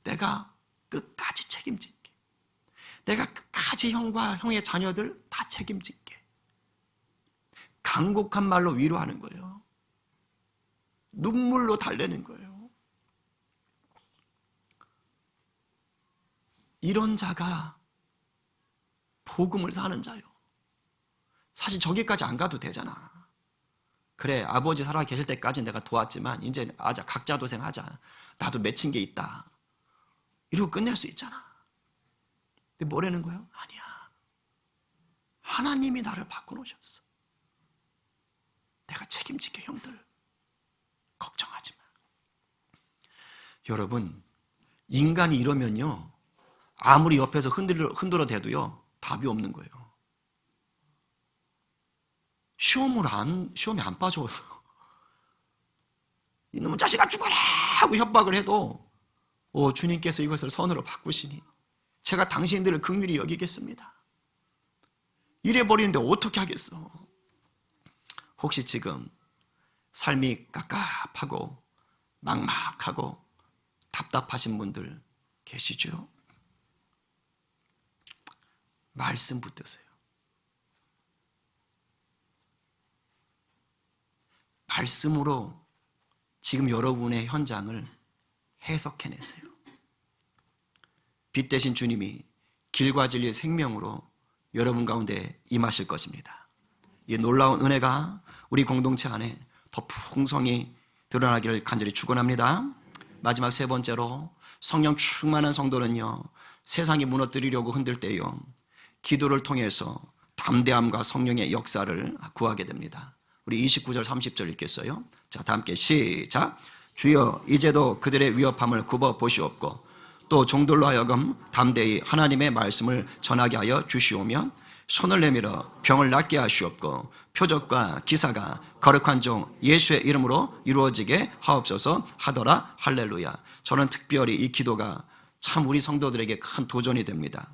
내가 끝까지 책임질게. 내가 끝까지 형과 형의 자녀들 다 책임질게. 간곡한 말로 위로하는 거예요. 눈물로 달래는 거예요. 이런 자가 복음을 사는 자요. 사실 저기까지 안 가도 되잖아. 그래, 아버지 살아 계실 때까지 내가 도왔지만 이제 아자 각자 도생하자. 나도 맺힌 게 있다. 이러고 끝낼 수 있잖아. 근데 뭐라는 거예요? 아니야. 하나님이 나를 바꿔놓으셨어. 내가 책임질게 형들. 걱정하지 마. 여러분, 인간이 이러면요, 아무리 옆에서 흔들어 대도요, 답이 없는 거예요. 시험이 안 빠져요. 이놈의 자식아 죽어라! 하고 협박을 해도 주님께서 이것을 선으로 바꾸시니 제가 당신들을 긍휼히 여기겠습니다. 이래 버리는데 어떻게 하겠어? 혹시 지금 삶이 깝깝하고 막막하고 답답하신 분들 계시죠? 말씀 붙드세요. 말씀으로 지금 여러분의 현장을 해석해내세요. 빛 대신 주님이 길과 진리의 생명으로 여러분 가운데 임하실 것입니다. 이 놀라운 은혜가 우리 공동체 안에 더 풍성히 드러나기를 간절히 축원합니다. 마지막 세 번째로 성령 충만한 성도는요, 세상이 무너뜨리려고 흔들 때요, 기도를 통해서 담대함과 성령의 역사를 구하게 됩니다. 우리 29절 30절 읽겠어요. 자, 다 함께 시작. 주여 이제도 그들의 위협함을 굽어 보시옵고 또 종들로 하여금 담대히 하나님의 말씀을 전하게 하여 주시오며 손을 내밀어 병을 낫게 하시옵고 표적과 기사가 거룩한 종 예수의 이름으로 이루어지게 하옵소서 하더라. 할렐루야. 저는 특별히 이 기도가 참 우리 성도들에게 큰 도전이 됩니다.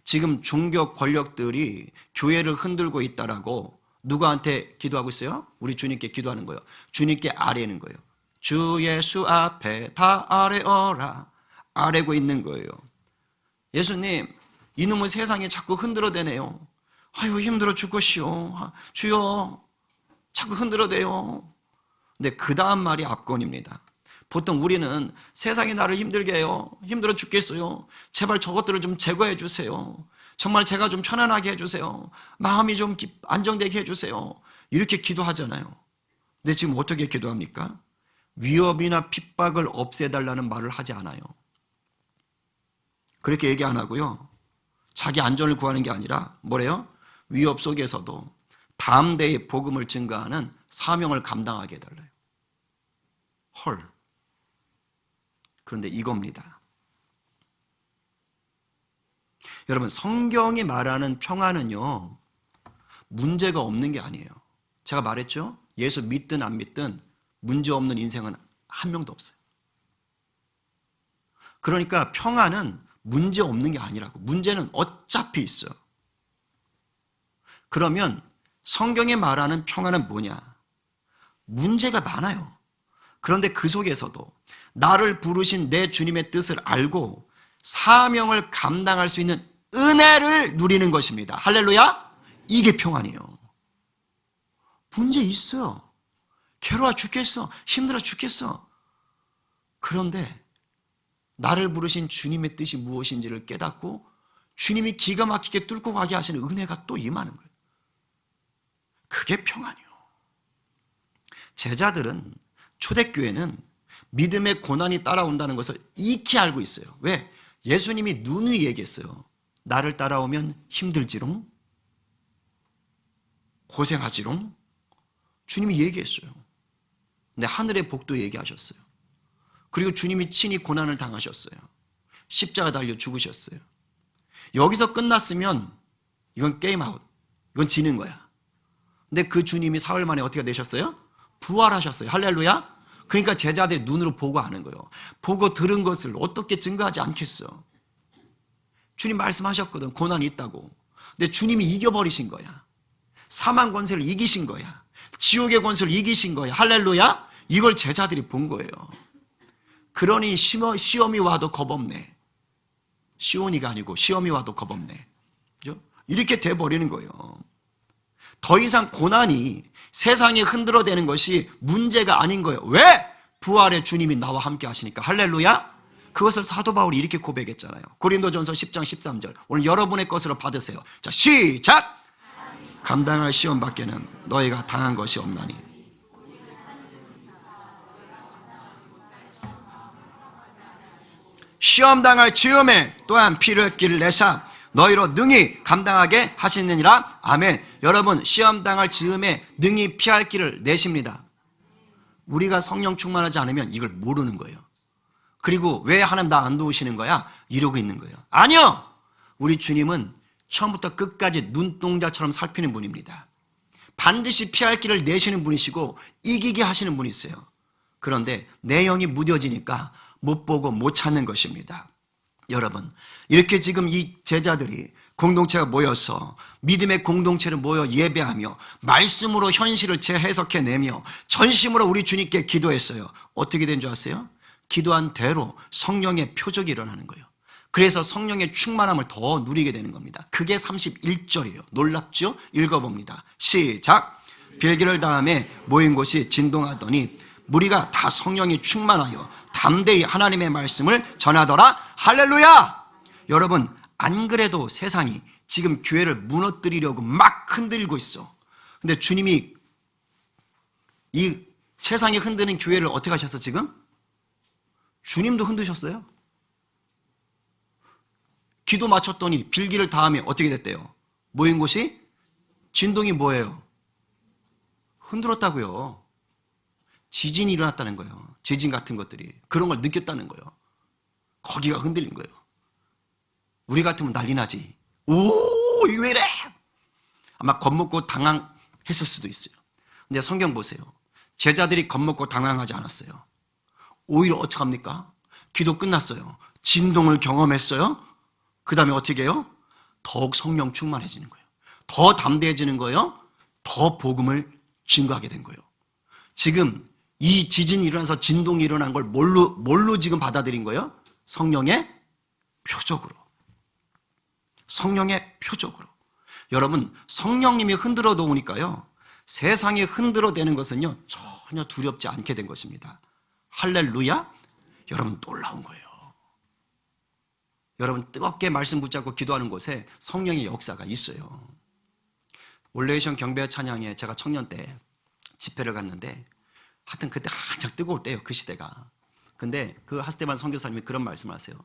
지금 종교 권력들이 교회를 흔들고 있다라고 누구한테 기도하고 있어요? 우리 주님께 기도하는 거예요. 주님께 아뢰는 거예요. 주 예수 앞에 다 아뢰어라. 아뢰고 있는 거예요. 예수님, 이놈의 세상에 자꾸 흔들어대네요. 아유, 힘들어 죽겠시오. 주여, 자꾸 흔들어대요. 근데 그 다음 말이 압권입니다. 보통 우리는 세상이 나를 힘들게 해요. 힘들어 죽겠어요. 제발 저것들을 좀 제거해 주세요. 정말 제가 좀 편안하게 해주세요. 마음이 좀 안정되게 해주세요. 이렇게 기도하잖아요. 근데 지금 어떻게 기도합니까? 위협이나 핍박을 없애달라는 말을 하지 않아요. 그렇게 얘기 안 하고요. 자기 안전을 구하는 게 아니라 뭐래요? 위협 속에서도 담대히 복음을 증거하는 사명을 감당하게 해달라요. 헐. 그런데 이겁니다. 여러분, 성경이 말하는 평안은요, 문제가 없는 게 아니에요. 제가 말했죠? 예수 믿든 안 믿든 문제 없는 인생은 한 명도 없어요. 그러니까 평안은 문제 없는 게 아니라고. 문제는 어차피 있어요. 그러면 성경이 말하는 평안은 뭐냐? 문제가 많아요. 그런데 그 속에서도 나를 부르신 내 주님의 뜻을 알고 사명을 감당할 수 있는 은혜를 누리는 것입니다. 할렐루야. 이게 평안이에요. 문제 있어요. 괴로워 죽겠어. 힘들어 죽겠어. 그런데 나를 부르신 주님의 뜻이 무엇인지를 깨닫고 주님이 기가 막히게 뚫고 가게 하시는 은혜가 또 임하는 거예요. 그게 평안이에요. 제자들은, 초대교회는 믿음의 고난이 따라온다는 것을 익히 알고 있어요. 왜? 예수님이 누누이 얘기했어요. 나를 따라오면 힘들지롱, 고생하지롱. 주님이 얘기했어요. 근데 하늘의 복도 얘기하셨어요. 그리고 주님이 친히 고난을 당하셨어요. 십자가 달려 죽으셨어요. 여기서 끝났으면 이건 게임 아웃. 이건 지는 거야. 근데 그 주님이 사흘 만에 어떻게 되셨어요? 부활하셨어요. 할렐루야. 그러니까 제자들이 눈으로 보고 아는 거예요. 보고 들은 것을 어떻게 증거하지 않겠어. 주님 말씀하셨거든. 고난이 있다고. 근데 주님이 이겨버리신 거야. 사망 권세를 이기신 거야. 지옥의 권세를 이기신 거야. 할렐루야. 이걸 제자들이 본 거예요. 그러니 시험이 와도 겁없네. 시온이가 아니고 시험이 와도 겁없네. 그죠? 이렇게 돼버리는 거예요. 더 이상 고난이 세상에 흔들어대는 것이 문제가 아닌 거예요. 왜? 부활의 주님이 나와 함께 하시니까. 할렐루야. 그것을 사도 바울이 이렇게 고백했잖아요. 고린도전서 10장 13절. 오늘 여러분의 것으로 받으세요. 자, 시작. 감당할 시험 밖에는 너희가 당한 것이 없나니. 시험 당할 즈음에 또한 피를 흘기를 내사 너희로 능히 감당하게 하시느니라. 아멘. 여러분, 시험 당할 즈음에 능히 피할 길을 내십니다. 우리가 성령 충만하지 않으면 이걸 모르는 거예요. 그리고 왜 하나님 나 안 도우시는 거야? 이러고 있는 거예요. 아니요. 우리 주님은 처음부터 끝까지 눈동자처럼 살피는 분입니다. 반드시 피할 길을 내시는 분이시고 이기게 하시는 분이세요. 그런데 내 영이 무뎌지니까 못 보고 못 찾는 것입니다. 여러분, 이렇게 지금 이 제자들이 공동체가 모여서 믿음의 공동체를 모여 예배하며 말씀으로 현실을 재해석해내며 전심으로 우리 주님께 기도했어요. 어떻게 된 줄 아세요? 기도한 대로 성령의 표적이 일어나는 거예요. 그래서 성령의 충만함을 더 누리게 되는 겁니다. 그게 31절이에요. 놀랍죠? 읽어봅니다. 시작. 빌기를 다음에 모인 곳이 진동하더니 무리가 다 성령이 충만하여 담대히 하나님의 말씀을 전하더라. 할렐루야. 여러분, 안 그래도 세상이 지금 교회를 무너뜨리려고 막 흔들고 있어. 근데 주님이 이 세상이 흔드는 교회를 어떻게 하셨어 지금? 주님도 흔드셨어요. 기도 마쳤더니 빌기를 다음에 어떻게 됐대요? 모인 곳이 진동이 뭐예요? 흔들었다고요. 지진이 일어났다는 거예요. 지진 같은 것들이. 그런 걸 느꼈다는 거예요. 거기가 흔들린 거예요. 우리 같으면 난리 나지. 오, 이거 왜 이래? 아마 겁먹고 당황했을 수도 있어요. 근데 성경 보세요. 제자들이 겁먹고 당황하지 않았어요. 오히려 어떻게 합니까? 기도 끝났어요. 진동을 경험했어요. 그 다음에 어떻게 해요? 더욱 성령 충만해지는 거예요. 더 담대해지는 거예요. 더 복음을 증거하게 된 거예요. 지금 이 지진이 일어나서 진동이 일어난 걸 뭘로 지금 받아들인 거예요? 성령의 표적으로. 성령의 표적으로. 여러분, 성령님이 흔들어 놓으니까요, 세상에 흔들어대는 것은요 전혀 두렵지 않게 된 것입니다. 할렐루야. 여러분, 놀라운 거예요. 여러분, 뜨겁게 말씀 붙잡고 기도하는 곳에 성령의 역사가 있어요. 올레이션 경배 찬양에 제가 청년 때 집회를 갔는데, 하여튼 그때 한창 뜨거울 때요, 그 시대가. 근데 그 하스테반 선교사님이 그런 말씀을 하세요.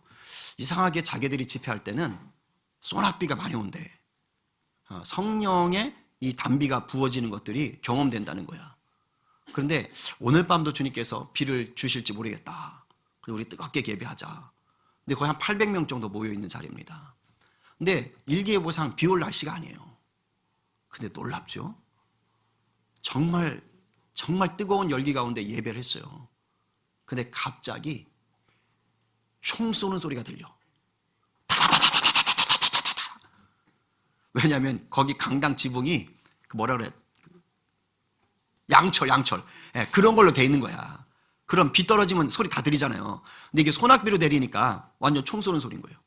이상하게 자기들이 집회할 때는 소낙비가 많이 온대. 성령의 이 단비가 부어지는 것들이 경험된다는 거야. 그런데 오늘 밤도 주님께서 비를 주실지 모르겠다. 그래서 우리 뜨겁게 예배하자. 근데 거의 한 800명 정도 모여있는 자리입니다. 근데 일기예보상 비 올 날씨가 아니에요. 근데 놀랍죠? 정말 뜨거운 열기 가운데 예배를 했어요. 근데 갑자기 총 쏘는 소리가 들려. 왜냐하면 거기 강당 지붕이 뭐라 그래? 양철. 예, 그런 걸로 돼 있는 거야. 그럼 비 떨어지면 소리 다 들리잖아요. 근데 이게 소낙비로 내리니까 완전 총 쏘는 소리인 거예요.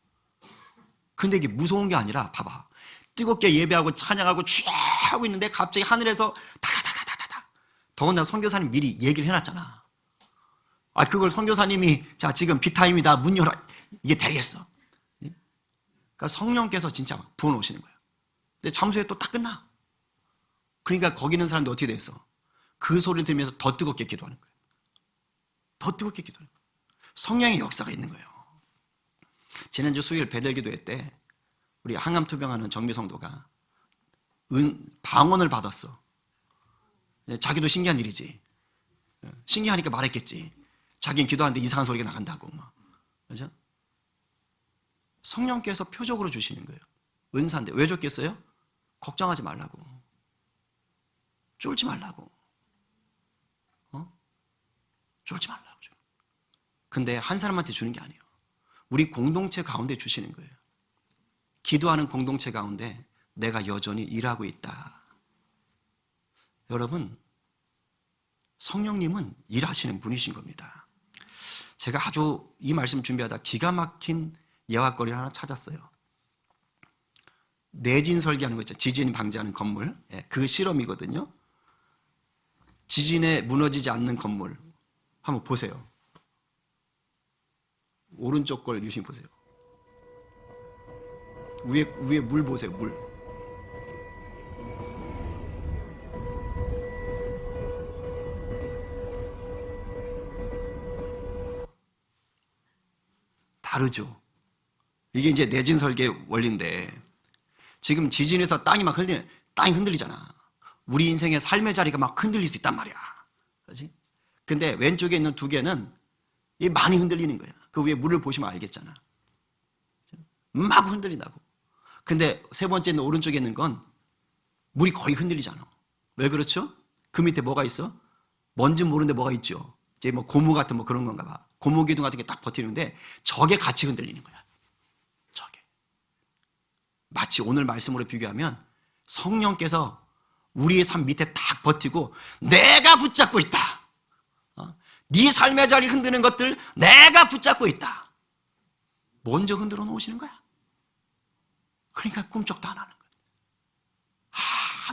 근데 이게 무서운 게 아니라 봐봐. 뜨겁게 예배하고 찬양하고 쥐 하고 있는데 갑자기 하늘에서 다다다다다다. 더군다나 선교사님 미리 얘기를 해놨잖아. 그걸 선교사님이 자 지금 비타임이다 문 열어 이게 되겠어. 그러니까 성령께서 진짜 부어놓으시는 거예요. 근데 잠수에 또 딱 끝나. 그러니까 거기 있는 사람도 어떻게 됐어? 그 소리를 들으면서 더 뜨겁게 기도하는 거예요. 더 뜨겁게 기도하는 거예요. 성령의 역사가 있는 거예요. 지난주 수요일 배들기도회 때 우리 항암 투병하는 정미 성도가 방언을 받았어. 자기도 신기한 일이지. 신기하니까 말했겠지. 자기는 기도하는데 이상한 소리가 나간다고. 그죠? 성령께서 표적으로 주시는 거예요. 은사인데 왜 줬겠어요? 걱정하지 말라고. 쫄지 말라고. 쫄지 말라고. 근데 한 사람한테 주는 게 아니에요. 우리 공동체 가운데 주시는 거예요. 기도하는 공동체 가운데 내가 여전히 일하고 있다. 여러분, 성령님은 일하시는 분이신 겁니다. 제가 아주 이 말씀 준비하다 기가 막힌 예화거리를 하나 찾았어요. 내진 설계하는 거 있죠. 지진 방지하는 건물. 그 실험이거든요. 지진에 무너지지 않는 건물. 한번 보세요. 오른쪽 걸 유심히 보세요. 위에 물 보세요. 물. 다르죠. 이게 이제 내진 설계 원리인데 지금 지진에서 땅이 흔들리잖아. 우리 인생의 삶의 자리가 막 흔들릴 수 있단 말이야. 그렇지? 근데 왼쪽에 있는 두 개는 많이 흔들리는 거야. 그 위에 물을 보시면 알겠잖아. 막 흔들린다고. 근데 세 번째 있는 오른쪽에 있는 건 물이 거의 흔들리잖아. 왜 그렇죠? 그 밑에 뭐가 있어? 뭔지 모르는데 뭐가 있죠. 이제 뭐 고무 같은 뭐 그런 건가 봐. 고무 기둥 같은 게 딱 버티는데 저게 같이 흔들리는 거야. 저게. 마치 오늘 말씀으로 비교하면 성령께서 우리의 삶 밑에 딱 버티고 내가 붙잡고 있다. 네 삶의 자리 흔드는 것들 내가 붙잡고 있다. 먼저 흔들어 놓으시는 거야. 그러니까 꿈쩍도 안 하는 거야.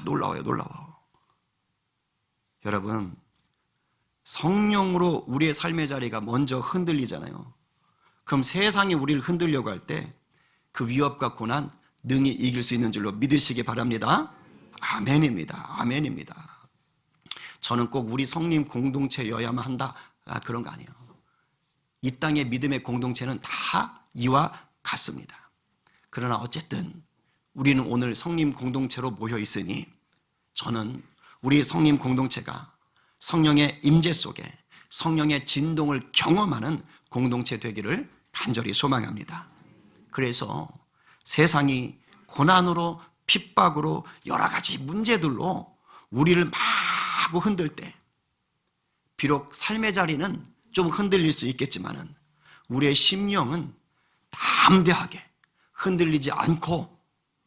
놀라워요, 놀라워. 여러분, 성령으로 우리의 삶의 자리가 먼저 흔들리잖아요. 그럼 세상이 우리를 흔들려고 할 때 그 위협과 고난 능히 이길 수 있는 줄로 믿으시기 바랍니다. 아멘입니다. 아멘입니다. 저는 꼭 우리 성림 공동체여야만 한다. 그런 거 아니에요. 이 땅의 믿음의 공동체는 다 이와 같습니다. 그러나 어쨌든 우리는 오늘 성림 공동체로 모여 있으니 저는 우리 성림 공동체가 성령의 임재 속에 성령의 진동을 경험하는 공동체 되기를 간절히 소망합니다. 그래서 세상이 고난으로 핍박으로 여러 가지 문제들로 우리를 마구 흔들 때 비록 삶의 자리는 좀 흔들릴 수 있겠지만은 우리의 심령은 담대하게 흔들리지 않고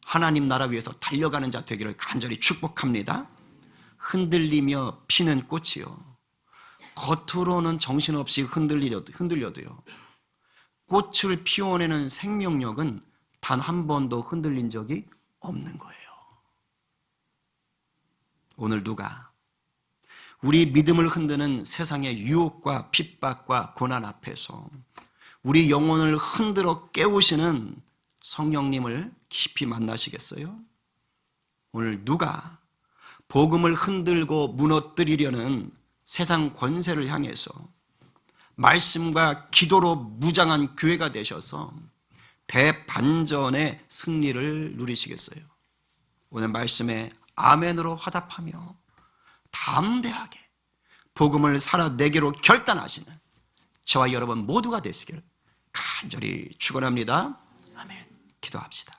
하나님 나라 위해서 달려가는 자 되기를 간절히 축복합니다. 흔들리며 피는 꽃이요. 겉으로는 정신없이 흔들려도요. 꽃을 피워내는 생명력은 단 한 번도 흔들린 적이 없는 거예요. 오늘 누가 우리 믿음을 흔드는 세상의 유혹과 핍박과 고난 앞에서 우리 영혼을 흔들어 깨우시는 성령님을 깊이 만나시겠어요? 오늘 누가 복음을 흔들고 무너뜨리려는 세상 권세를 향해서 말씀과 기도로 무장한 교회가 되셔서 대반전의 승리를 누리시겠어요? 오늘 말씀에 아멘으로 화답하며 담대하게 복음을 살아내기로 결단하시는 저와 여러분 모두가 되시길 간절히 축원합니다. 아멘. 기도합시다.